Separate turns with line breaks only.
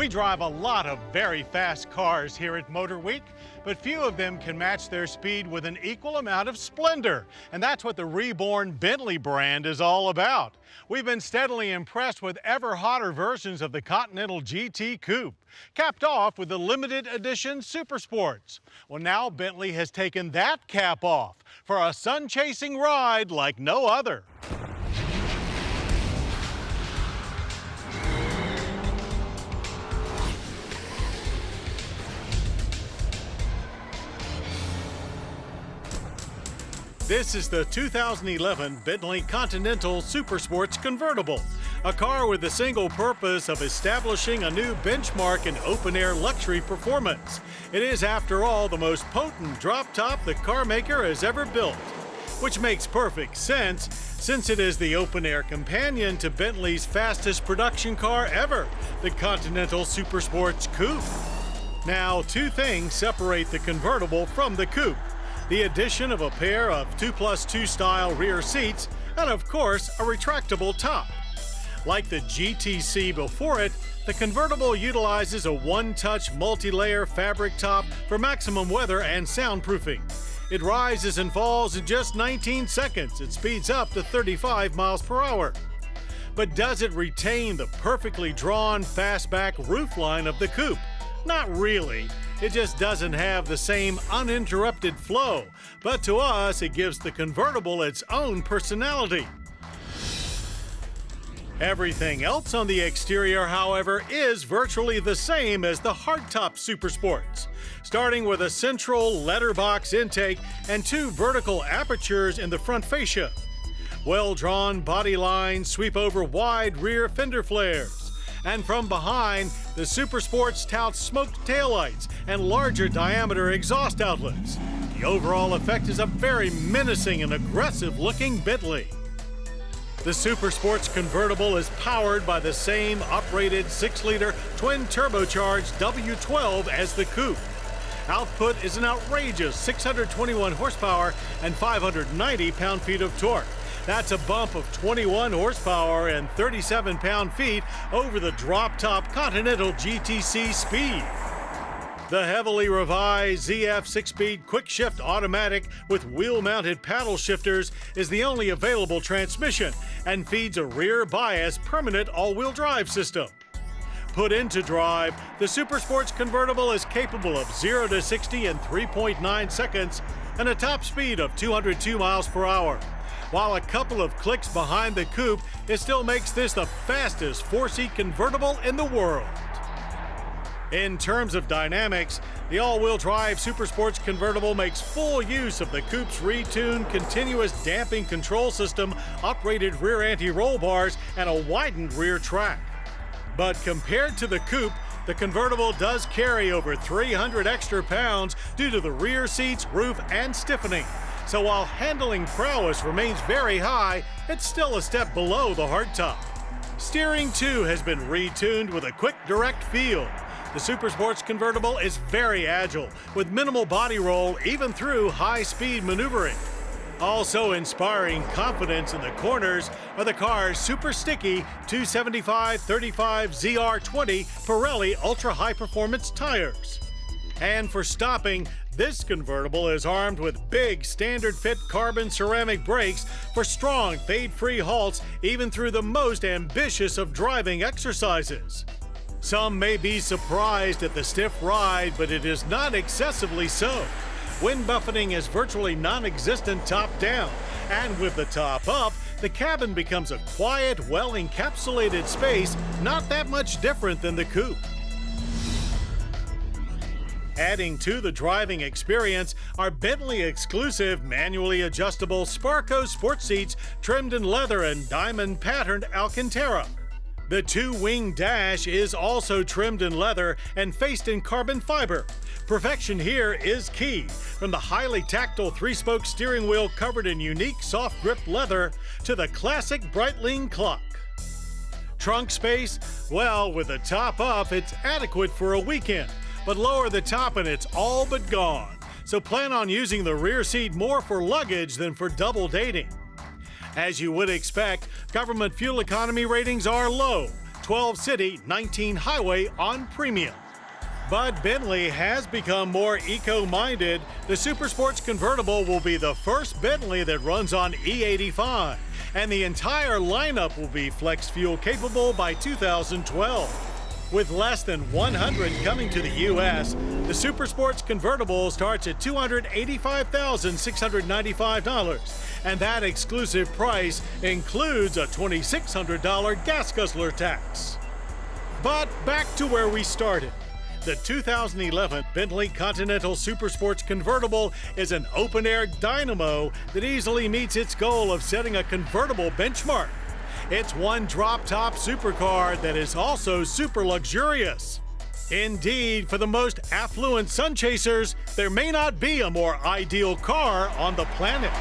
We drive a lot of very fast cars here at MotorWeek, but few of them can match their speed with an equal amount of splendor. And that's what the reborn Bentley brand is all about. We've been steadily impressed with ever hotter versions of the Continental GT Coupe, capped off with the limited edition Supersports. Well, now Bentley has taken that cap off for a sun-chasing ride like no other. This is the 2011 Bentley Continental Supersports Convertible, a car with the single purpose of establishing a new benchmark in open-air luxury performance. It is, after all, the most potent drop top the car maker has ever built, which makes perfect sense since it is the open-air companion to Bentley's fastest production car ever, the Continental Supersports Coupe. Now, two things separate the convertible from the coupe: the addition of a pair of 2+2 style rear seats, and of course, a retractable top. Like the GTC before it, the convertible utilizes a one-touch multi-layer fabric top for maximum weather and soundproofing. It rises and falls in just 19 seconds. It speeds up to 35 miles per hour. But does it retain the perfectly drawn fastback roofline of the coupe? Not really. It just doesn't have the same uninterrupted flow, but to us, it gives the convertible its own personality. Everything else on the exterior, however, is virtually the same as the hardtop Supersports, starting with a central letterbox intake and two vertical apertures in the front fascia. Well-drawn body lines sweep over wide rear fender flares. And from behind, the Supersports touts smoked taillights and larger diameter exhaust outlets. The overall effect is a very menacing and aggressive-looking Bentley. The Supersports convertible is powered by the same uprated 6-liter twin-turbocharged W12 as the coupe. Output is an outrageous 621 horsepower and 590 pound-feet of torque. That's a bump of 21 horsepower and 37 pound-feet over the drop-top Continental GTC speed. The heavily revised ZF 6-speed quick-shift automatic with wheel-mounted paddle shifters is the only available transmission and feeds a rear-bias permanent all-wheel drive system. Put into drive, the Supersports convertible is capable of 0 to 60 in 3.9 seconds and a top speed of 202 miles per hour. While a couple of clicks behind the coupe, it still makes this the fastest four-seat convertible in the world. In terms of dynamics, the all-wheel drive Supersports convertible makes full use of the coupe's retuned continuous damping control system, uprated rear anti-roll bars, and a widened rear track. But compared to the coupe, the convertible does carry over 300 extra pounds due to the rear seats, roof, and stiffening. So while handling prowess remains very high, it's still a step below the hardtop. Steering, too, has been retuned with a quick, direct feel. The Supersports convertible is very agile, with minimal body roll even through high-speed maneuvering. Also inspiring confidence in the corners are the car's super sticky 275/35 ZR20 Pirelli ultra-high-performance tires. And for stopping, this convertible is armed with big standard-fit carbon ceramic brakes for strong fade-free halts even through the most ambitious of driving exercises. Some may be surprised at the stiff ride, but it is not excessively so. Wind buffeting is virtually non-existent top-down, and with the top up, the cabin becomes a quiet, well-encapsulated space, not that much different than the coupe. Adding to the driving experience are Bentley-exclusive manually adjustable Sparco sports seats trimmed in leather and diamond-patterned Alcantara. The two-wing dash is also trimmed in leather and faced in carbon fiber. Perfection here is key, from the highly tactile 3-spoke steering wheel covered in unique soft-grip leather to the classic Breitling clock. Trunk space? Well, with the top up, it's adequate for a weekend. But lower the top and it's all but gone. So plan on using the rear seat more for luggage than for double dating. As you would expect, government fuel economy ratings are low. 12 city, 19 highway on premium. But Bentley has become more eco-minded. The Supersports Convertible will be the first Bentley that runs on E85, and the entire lineup will be flex fuel capable by 2012. With less than 100 coming to the U.S., the Supersports Convertible starts at $285,695, and that exclusive price includes a $2,600 gas guzzler tax. But back to where we started. The 2011 Bentley Continental Supersports Convertible is an open-air dynamo that easily meets its goal of setting a convertible benchmark. It's one drop-top supercar that is also super luxurious. Indeed, for the most affluent sun chasers, there may not be a more ideal car on the planet.